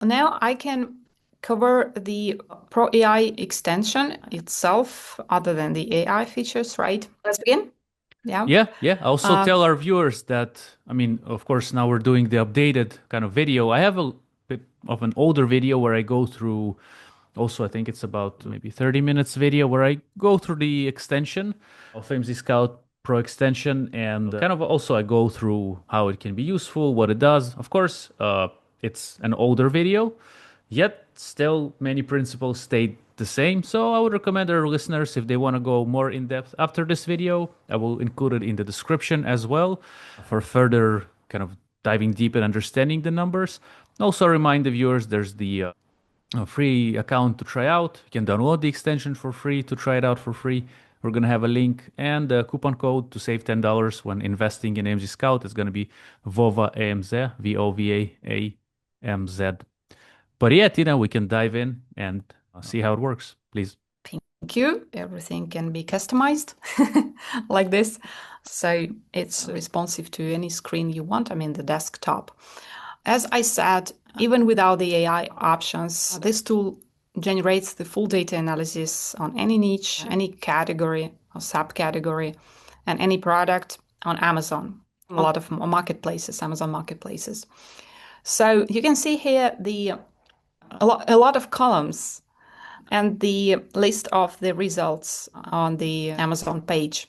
Now I can cover the Pro AI extension itself, other than the AI features, right? Let's begin. Yeah. Yeah. Also tell our viewers that, I mean, of course, now we're doing the updated kind of video. I have a bit of an older video where I go through, also, I think it's about maybe 30 minutes video where I go through the extension of AMZScout Pro extension and kind of also I go through how it can be useful, what it does. Of course, it's an older video, yet still many principles stayed the same. So I would recommend our listeners, if they want to go more in depth after this video, I will include it in the description as well for further kind of diving deep and understanding the numbers. Also remind the viewers there's the a free account to try out. You can download the extension for free to try it out for free. We're going to have a link and a coupon code to save $10 when investing in AMZScout. It's going to be VovaAmz, VOVAAMZ. But yeah, Tina, we can dive in and see how it works, please. Thank you. Everything can be customized like this. So it's responsive to any screen you want, I mean the desktop. As I said, even without the AI options, this tool generates the full data analysis on any niche, any category or subcategory, and any product on Amazon, a lot of marketplaces, Amazon marketplaces. So you can see here a lot of columns and the list of the results on the Amazon page.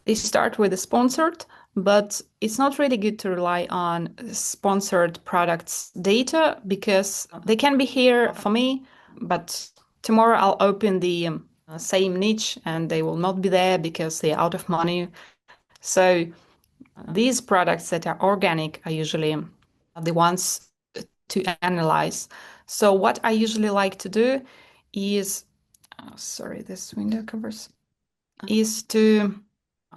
They start with the sponsored, but it's not really good to rely on sponsored products data because they can be here for me, but tomorrow I'll open the same niche and they will not be there because they're out of money. So these products that are organic are usually the ones to analyze. So what I usually like to do is, sorry, this window covers, is to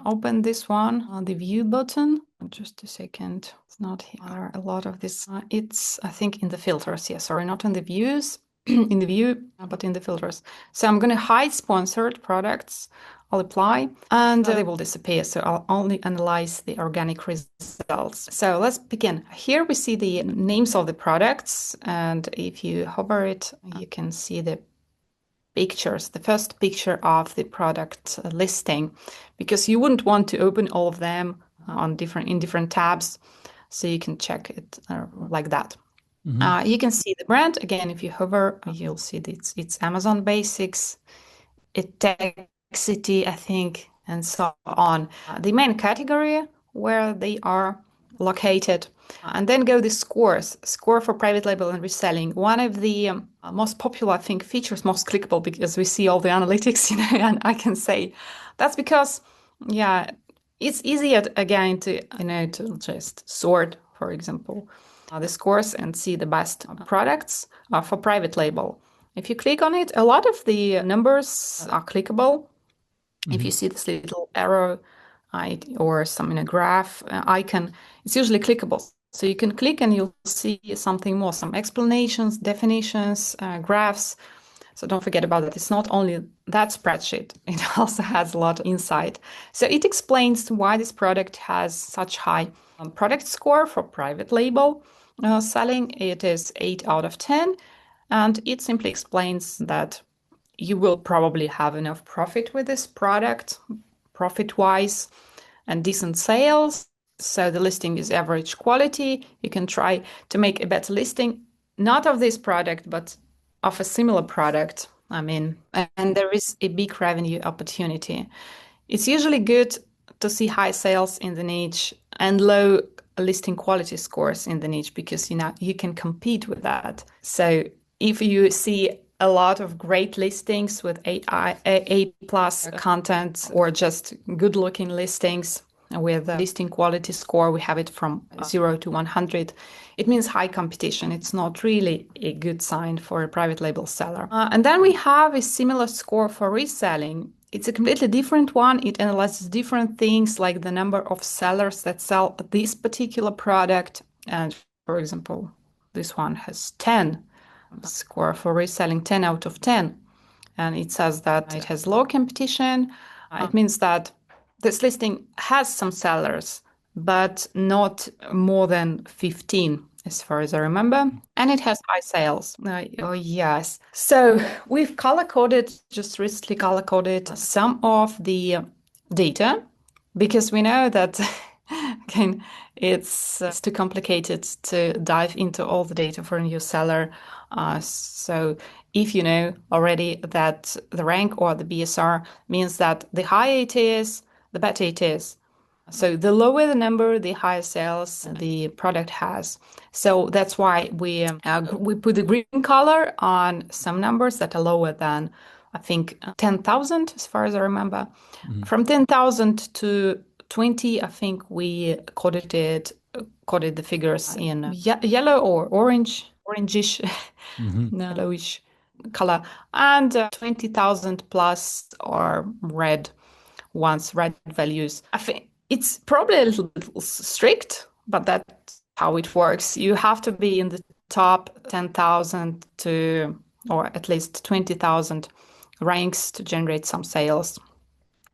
open this one on the view button. Just a second. It's not here. There are a lot of this. It's, I think, in the filters. Yeah, sorry, not in the views, in the view, but in the filters. So I'm going to hide sponsored products. I'll apply and they will disappear. So I'll only analyze the organic results. So let's begin. Here we see the names of the products. And if you hover it, you can see the pictures, the first picture of the product listing, because you wouldn't want to open all of them in different tabs. So you can check it like that. You can see the brand. Again, if you hover, you'll see it's Amazon Basics, City, I think, and so on. The main category where they are located. And then go the scores. Score for private label and reselling. One of the most popular, I think, features, most clickable, because we see all the analytics, and I can say that's because, yeah, it's easier again to, to just sort, for example, the scores and see the best products for private label. If you click on it, a lot of the numbers are clickable. If you see this little arrow or some in a graph icon, it's usually clickable. So you can click and you'll see something more, some explanations, definitions, graphs. So don't forget about it. It's not only that spreadsheet, it also has a lot of insight. So it explains why this product has such high product score for private label selling. It is 8 out of 10. And it simply explains that you will probably have enough profit with this product, profit-wise, and decent sales. So the listing is average quality. You can try to make a better listing, not of this product, but of a similar product. I mean, and there is a big revenue opportunity. It's usually good to see high sales in the niche and low listing quality scores in the niche because, you can compete with that. So if you see a lot of great listings with A plus content or just good looking listings with a listing quality score, we have it from 0 to 100. It means high competition. It's not really a good sign for a private label seller. And then we have a similar score for reselling. It's a completely different one. It analyzes different things like the number of sellers that sell this particular product. And for example, this one has 10. Score for reselling 10 out of 10. And it says that it has low competition. It means that this listing has some sellers, but not more than 15 as far as I remember, and it has high sales. Oh, yes. So we've color coded, just recently color coded some of the data because we know that, again, it's too complicated to dive into all the data for a new seller. So if you know already that the rank or the BSR means that the higher it is, the better it is. So the lower the number, the higher sales the product has. So that's why we put the green color on some numbers that are lower than, I think, 10,000, as far as I remember. From 10,000 to 20, I think we coded the figures in yellow or orangish, yellowish color, and 20,000 plus or red values. I think it's probably a little bit strict, but that's how it works. You have to be in the top 10,000 to, or at least 20,000 ranks to generate some sales.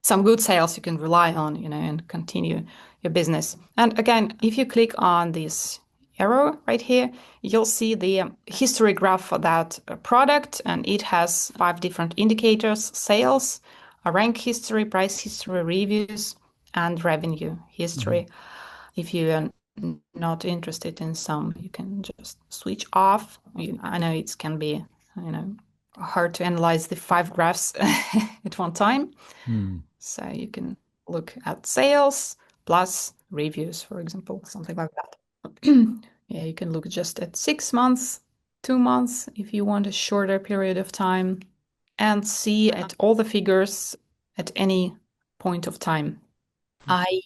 Some good sales you can rely on, and continue your business. And again, if you click on this arrow right here, you'll see the history graph for that product, and it has 5 different indicators: sales, a rank history, price history, reviews, and revenue history. If you are not interested in some, you can just switch off. I know it can be, hard to analyze the 5 graphs at one time. So you can look at sales plus reviews, for example, something like that. Yeah, you can look just at 6 months, 2 months, if you want a shorter period of time, and see at all the figures at any point of time. I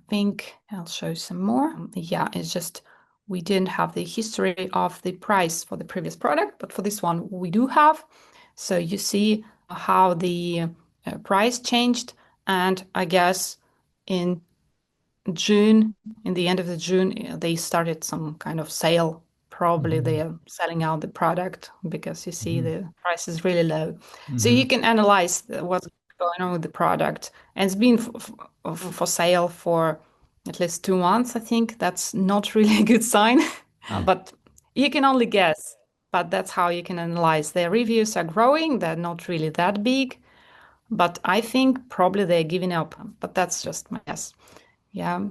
think I'll show some more. Yeah, it's just we didn't have the history of the price for the previous product, but for this one we do have. So you see how the price changed, and I guess in June, in the end of the June, they started some kind of sale. Probably they are selling out the product because you see the price is really low. So you can analyze what's going on with the product, and it's been for sale for at least 2 months. I think that's not really a good sign, but you can only guess. But that's how you can analyze. Their reviews are growing. They're not really that big, but I think probably they're giving up. But that's just my guess. Yeah,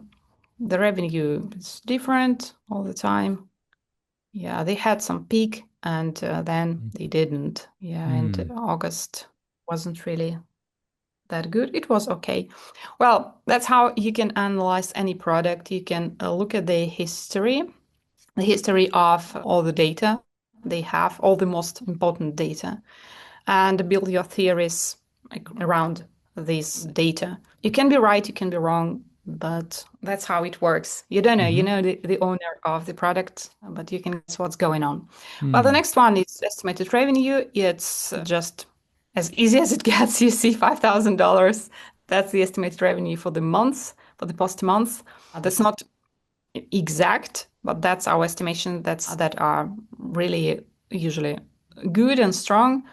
the revenue is different all the time. Yeah, they had some peak and then they didn't. Yeah, and August wasn't really that good. It was okay. Well, that's how you can analyze any product. You can look at the history of all the data they have, all the most important data, and build your theories around this data. You can be right, you can be wrong, but that's how it works. You don't know, you know the owner of the product, but you can guess what's going on. Well, the next one is estimated revenue. It's just as easy as it gets. You see $5,000. That's the estimated revenue for the month, for the past month. That's not exact, but that's our estimation. That are really usually good and strong.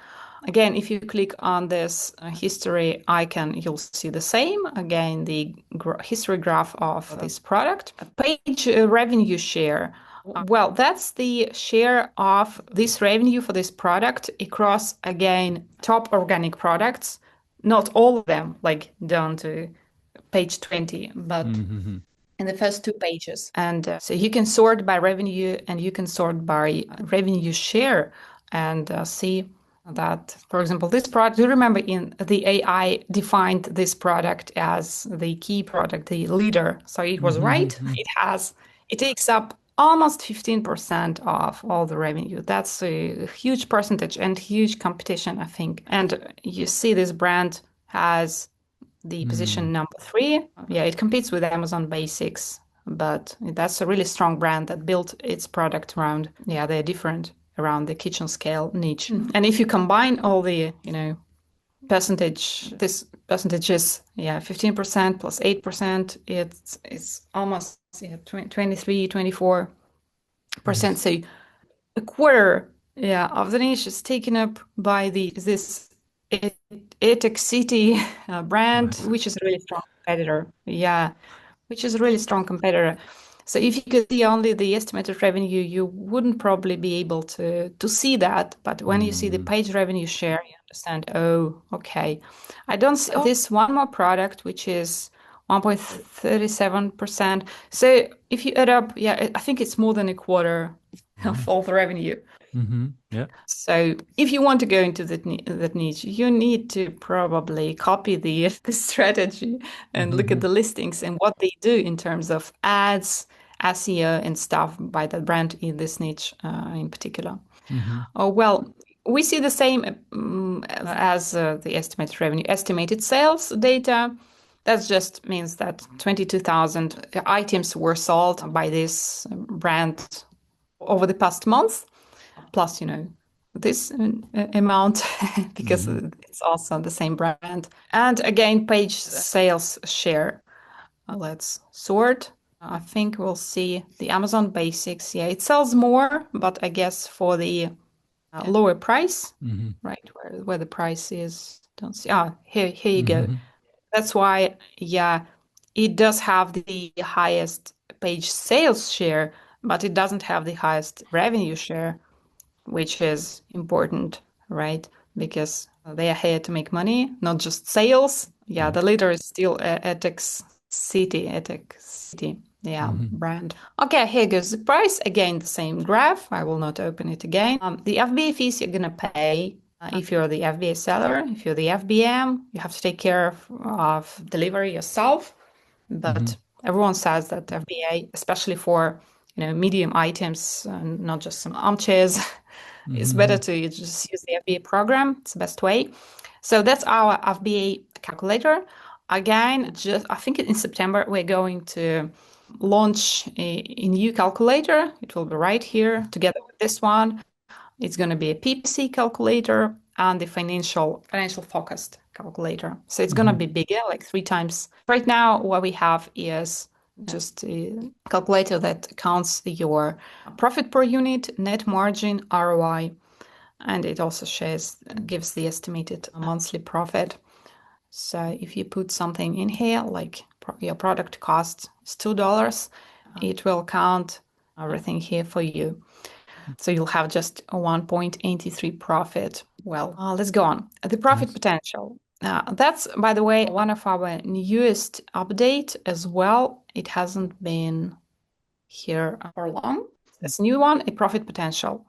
Again, if you click on this history icon, you'll see the same. Again, the history graph of this product. Page revenue share. Well, that's the share of this revenue for this product across, again, top organic products. Not all of them, like down to page 20, but in the first 2 pages. And so you can sort by revenue and you can sort by revenue share and see that, for example, this product, do you remember in the AI defined this product as the key product, the leader. So it was right. It takes up almost 15% of all the revenue. That's a huge percentage and huge competition, I think. And you see this brand has the position number 3. Yeah, it competes with Amazon Basics, but that's a really strong brand that built its product around, they're different around the kitchen scale niche. And if you combine all the, percentages, 15% plus 8%, it's almost 23, 24%. So a quarter, of the niche is taken up by this Etek City brand, which is a really strong competitor. Yeah, which is a really strong competitor. So if you could see only the estimated revenue, you wouldn't probably be able to see that. But when you see the page revenue share, you understand, oh, okay. I don't see this one more product, which is 1.37%. So if you add up, yeah, I think it's more than a quarter of all the revenue. Yeah. So if you want to go into that niche, you need to probably copy the strategy and look at the listings and what they do in terms of ads, SEO, and stuff by that brand in this niche in particular. Oh, well, we see the same as the estimated revenue, estimated sales data. That just means that 22,000 items were sold by this brand over the past month, plus, this amount because it's also the same brand. And again, page sales share. Let's sort. I think we'll see the Amazon basics. Yeah, it sells more, but I guess for the lower price, right? Where the price is, don't see. Here you go. That's why, yeah, it does have the highest page sales share, but it doesn't have the highest revenue share, which is important, right? Because they are here to make money, not just sales. Yeah, the leader is still Ethics City, yeah, brand. Okay, here goes the price. Again, the same graph. I will not open it again. The FBA fees you're gonna pay if you're the FBA seller. If you're the FBM, you have to take care of delivery yourself. But everyone says that FBA, especially for medium items, not just some armchairs, it's better to just use the FBA program. It's the best way. So that's our FBA calculator. Again, I think in September we're going to launch a new calculator. It will be right here together with this one. It's going to be a PPC calculator and the financial focused calculator. So it's going to be bigger, like 3 times. Right now, what we have is just a calculator that counts your profit per unit, net margin, ROI, and it also gives the estimated monthly profit. So if you put something in here, like your product cost is $2, it will count everything here for you. So you'll have just a 1.83 profit. Well, let's go on. The profit potential. That's, by the way, one of our newest update as well. It hasn't been here for long. It's a new one, a profit potential.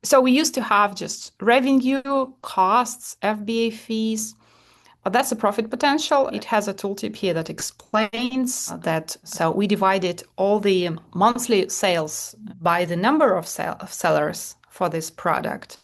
So we used to have just revenue, costs, FBA fees, but that's a profit potential. It has a tooltip here that explains that. So we divided all the monthly sales by the number of sellers for this product,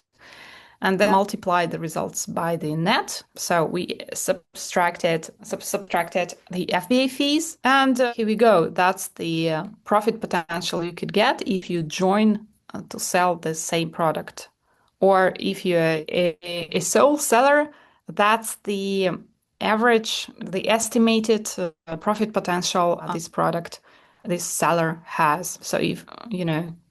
and then multiplied the results by the net. So we subtracted the FBA fees, and here we go. That's the profit potential you could get if you join to sell the same product, or if you're a sole seller. That's the average, the estimated profit potential this seller has. So if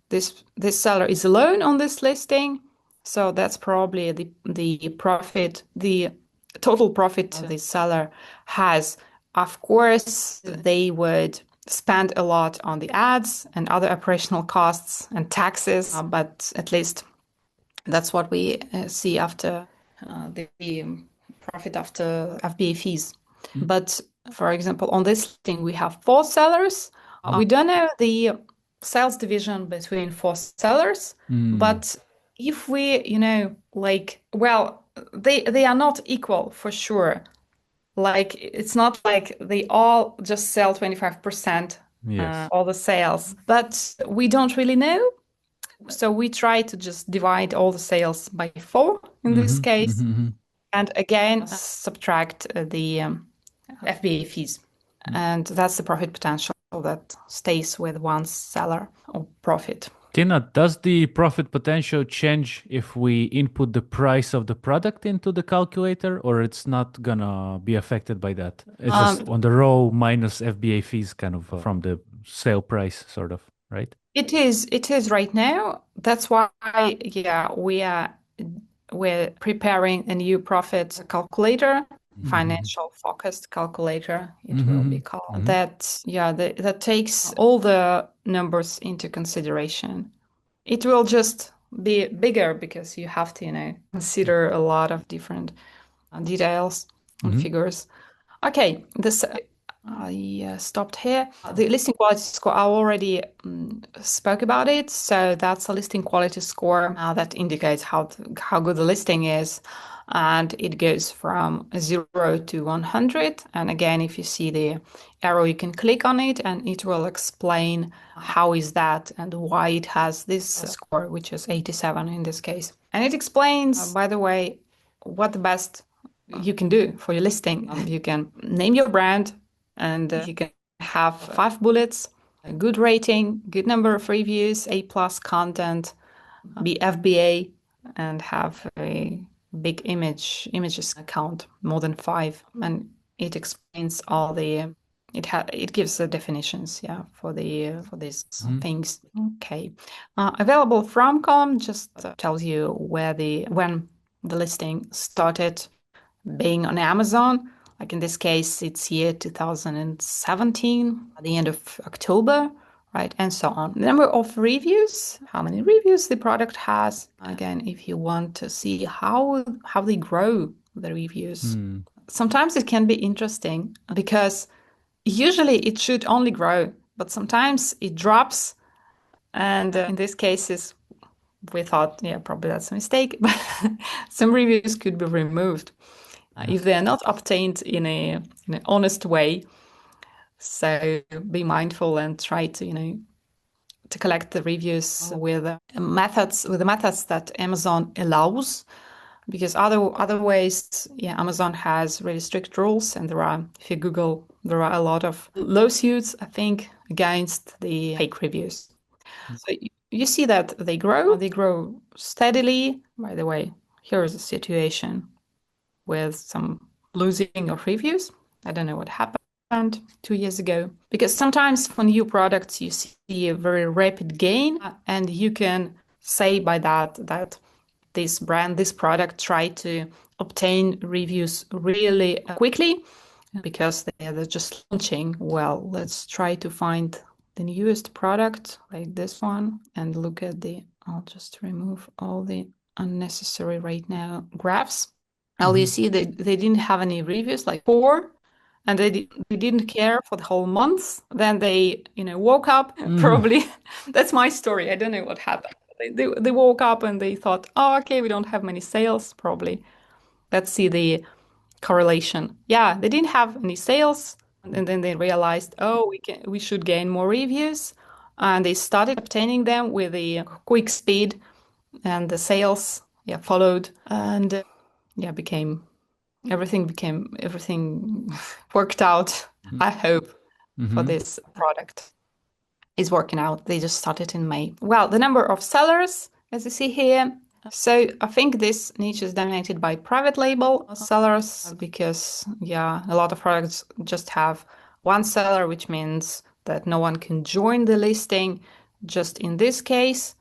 this seller is alone on this listing, so that's probably the profit, the total profit the seller has. Of course, they would spend a lot on the ads and other operational costs and taxes, but at least that's what we see after the profit after FBA fees. But for example, on this thing, we have 4 sellers. We don't know the sales division between 4 sellers, but if we, they are not equal for sure. Like, it's not like they all just sell 25%, all the sales, but we don't really know. So we try to just divide all the sales by 4 in this case, and again, subtract the FBA fees. And that's the profit potential that stays with one seller or profit. Tina, does the profit potential change if we input the price of the product into the calculator, or it's not gonna be affected by that? It's just on the raw minus FBA fees kind of from the sale price, sort of, right? It is right now. That's why, we're preparing a new profit calculator financial focused calculator, it will be called. That takes all the numbers into consideration. It will just be bigger because you have to, consider a lot of different details and figures. Okay, this I stopped here. The listing quality score, I already spoke about it. So that's a listing quality score that indicates how good the listing is. And it goes from 0 to 100. And again, if you see the arrow, you can click on it and it will explain how is that and why it has this score, which is 87 in this case. And it explains, by the way, what the best you can do for your listing. You can name your brand and you can have 5 bullets, a good rating, good number of reviews, A+ content, be FBA, and have a big images count, more than 5. And it explains all the it gives the definitions, for these things. Okay, available from column just tells you when the listing started being on Amazon. Like in this case, it's year 2017, at the end of October, right? And so on. The number of reviews, how many reviews the product has. Again, if you want to see how they grow the reviews. Sometimes it can be interesting because usually it should only grow, but sometimes it drops. And in these cases, we thought, probably that's a mistake, but some reviews could be removed if they're not obtained in an honest way. So be mindful and try to, to collect the reviews with the methods that Amazon allows, because other ways, Amazon has really strict rules, and if you Google, there are a lot of lawsuits, I think, against the fake reviews. So you see that they grow steadily. By the way, here is a situation with some losing of reviews. I don't know what happened 2 years ago. Because sometimes for new products, you see a very rapid gain, and you can say by that this product tried to obtain reviews really quickly because they're just launching. Well, let's try to find the newest product like this one and look at I'll just remove all the unnecessary right now graphs. Well, you see they didn't have any reviews, like 4, and they didn't care for the whole month. Then they, woke up, probably. That's my story. I don't know what happened. They woke up and they thought, oh, okay, we don't have many sales, probably. Let's see the correlation. Yeah, they didn't have any sales, and then they realized, oh, we should gain more reviews, and they started obtaining them with a quick speed, and the sales followed, and everything worked out. I hope for this product is working out. They just started in May. Well, the number of sellers, as you see here. So I think this niche is dominated by private label sellers because, a lot of products just have one seller, which means that no one can join the listing. Just in this case,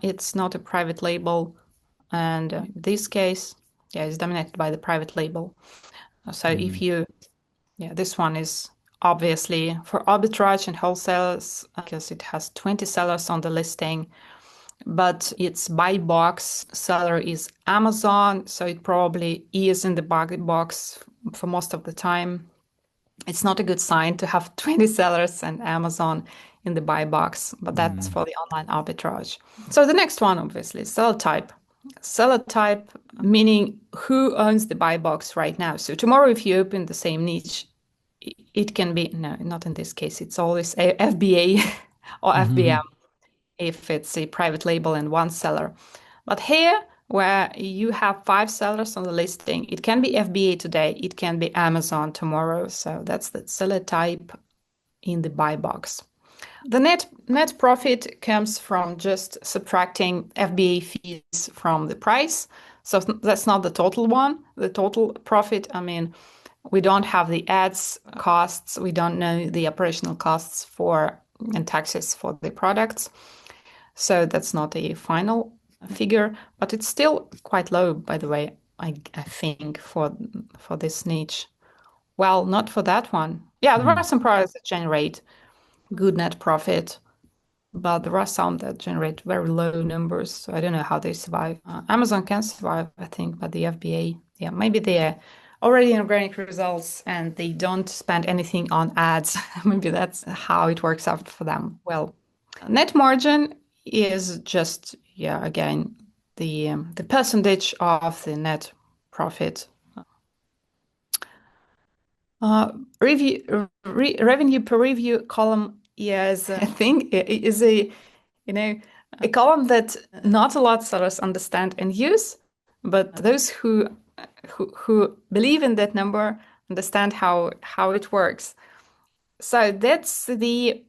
it's not a private label. And this case, it's dominated by the private label. So if this one is obviously for arbitrage and wholesales because it has 20 sellers on the listing, but its buy box seller is Amazon, so it probably is in the buy box for most of the time. It's not a good sign to have 20 sellers and Amazon in the buy box, but that's for the online arbitrage. So the next one, obviously, is seller type. Seller type, meaning who owns the buy box right now. So tomorrow, if you open the same niche, it can be, no, not in this case, it's always a FBA or FBM if it's a private label and one seller. But here, where you have 5 sellers on the listing, it can be FBA today, it can be Amazon tomorrow. So that's the seller type in the buy box. The net profit comes from just subtracting FBA fees from the price. So that's not the total one. The total profit, we don't have the ads costs. We don't know the operational costs and taxes for the products. So that's not a final figure, but it's still quite low, by the way. I think for this niche. Well, not for that one. Yeah, there are some products that generate good net profit, but there are some that generate very low numbers. So I don't know how they survive. Amazon can survive, I think, but the FBA, yeah, maybe they're already in organic results and they don't spend anything on ads. Maybe that's how it works out for them. Well, net margin is just, yeah, again, the percentage of the net profit. Revenue per review column is, I think, is a a column that not a lot of sellers understand and use, but those who believe in that number understand how it works. So that's I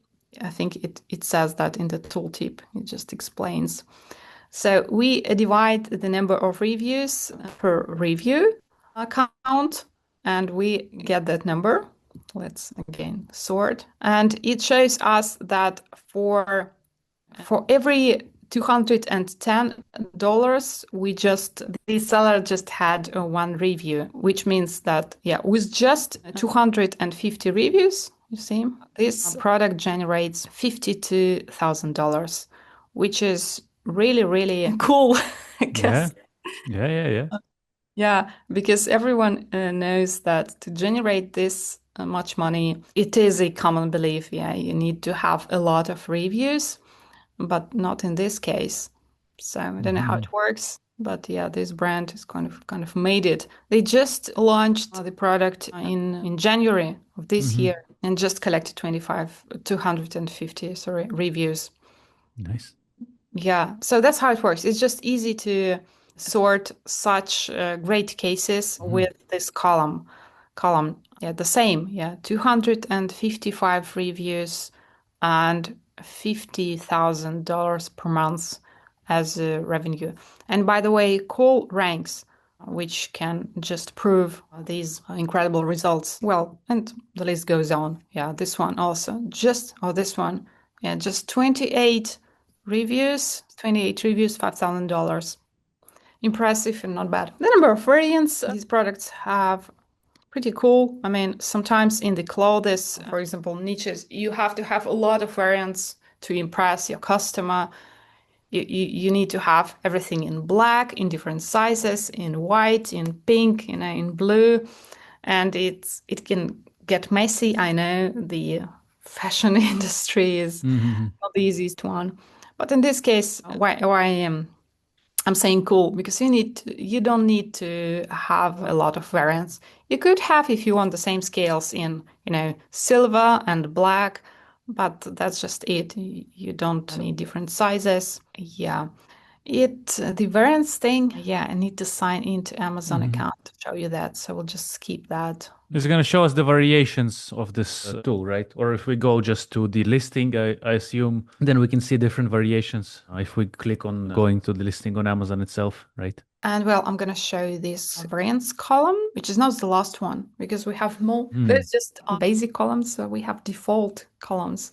think it says that in the tooltip. It just explains. So we divide the number of reviews per review count, and we get that number. Let's again sort. And it shows us that for every $210, the seller just had one review, which means that, yeah, with just 250 reviews, you see, this product generates $52,000, which is really, really cool, I guess. Yeah. Yeah, because everyone knows that to generate this much money, it is a common belief. Yeah, you need to have a lot of reviews, but not in this case. So I don't know how it works, but yeah, this brand is kind of made it. They just launched the product in January of this year and just collected 250 reviews. Nice. Yeah, so that's how it works. It's just easy to sort such great cases with this column. Yeah, the same. Yeah, 255 reviews and $50,000 per month as revenue. And by the way, call ranks, which can just prove these incredible results. Well, and the list goes on. Yeah, this one also. This one. Yeah, just 28 reviews, $5,000. Impressive and not bad. The number of variants these products have, pretty cool. I mean, sometimes in the clothes, for example, niches, you have to have a lot of variants to impress your customer. You need to have everything in black, in different sizes, in white, in pink, in blue, and it can get messy. I know the fashion industry is not the easiest one, but in this case, why I'm saying cool, because you don't need to have a lot of variants. You could have, if you want, the same scales in, silver and black, but that's just it. You don't need different sizes. Yeah. The variants thing, yeah, I need to sign into Amazon account to show you that. So we'll just skip that. It's going to show us the variations of this tool, right? Or if we go just to the listing, I assume, then we can see different variations if we click on going to the listing on Amazon itself, right? And well, I'm going to show this variants column, which is not the last one because we have more. There's just basic columns, so we have default columns.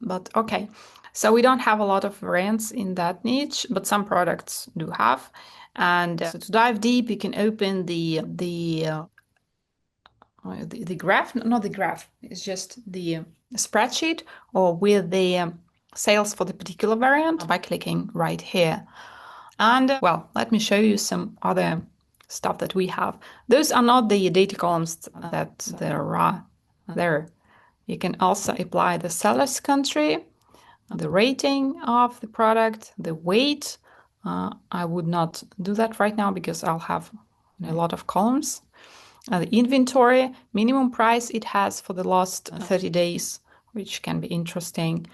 But okay, so we don't have a lot of variants in that niche, but some products do have. And so to dive deep, you can open the graph, not the graph, it's just the spreadsheet, or with the sales for the particular variant by clicking right here. And well, let me show you some other stuff that we have. Those are not the data columns that there are there. You can also apply the seller's country, the rating of the product, the weight. I would not do that right now because I'll have a lot of columns. The inventory, minimum price it has for the last 30 days, which can be interesting,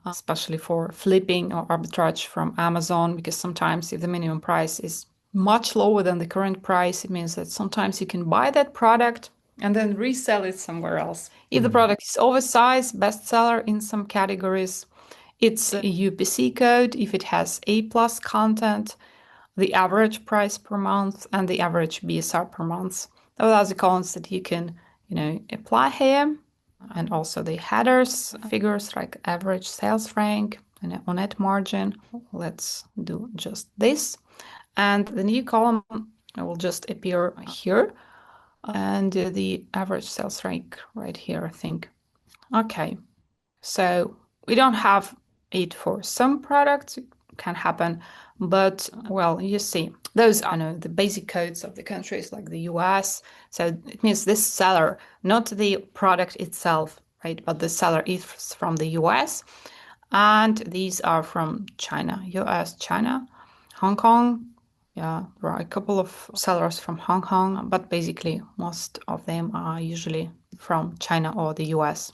especially for flipping or arbitrage from Amazon, because sometimes if the minimum price is much lower than the current price, it means that sometimes you can buy that product and then resell it somewhere else. If the product is oversized, bestseller in some categories, it's a UPC code if it has A+ content, the average price per month, and the average BSR per month. Those are the columns that you can, apply here. And also the headers, figures like average sales rank and net margin. Let's do just this. And the new column It will just appear here. And the average sales rank right here, I think. Okay, so we don't have it for some products, it can happen, but well, you see, those are the basic codes of the countries like the US. So it means this seller, not the product itself, right? But the seller is from the US, and these are from China, US, China, Hong Kong. Yeah, there are a couple of sellers from Hong Kong, but basically most of them are usually from China or the US.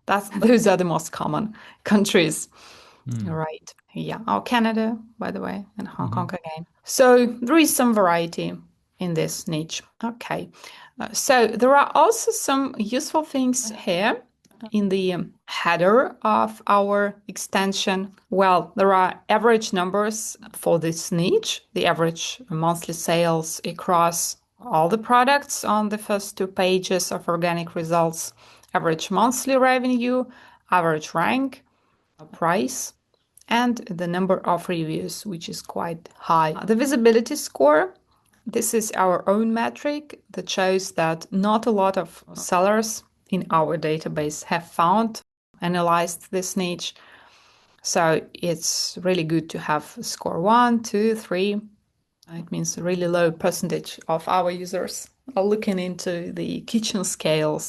Those are the most common countries, right? Yeah, or Canada, by the way, and Hong Kong again. So there is some variety in this niche. Okay, so there are also some useful things here in the header of our extension. Well, there are average numbers for this niche, the average monthly sales across all the products on the first 2 pages of organic results, average monthly revenue, average rank, price, and the number of reviews, which is quite high. The visibility score, this is our own metric that shows that not a lot of sellers in our database have analyzed this niche. So it's really good to have score 1, 2, 3. It means a really low percentage of our users are looking into the kitchen scales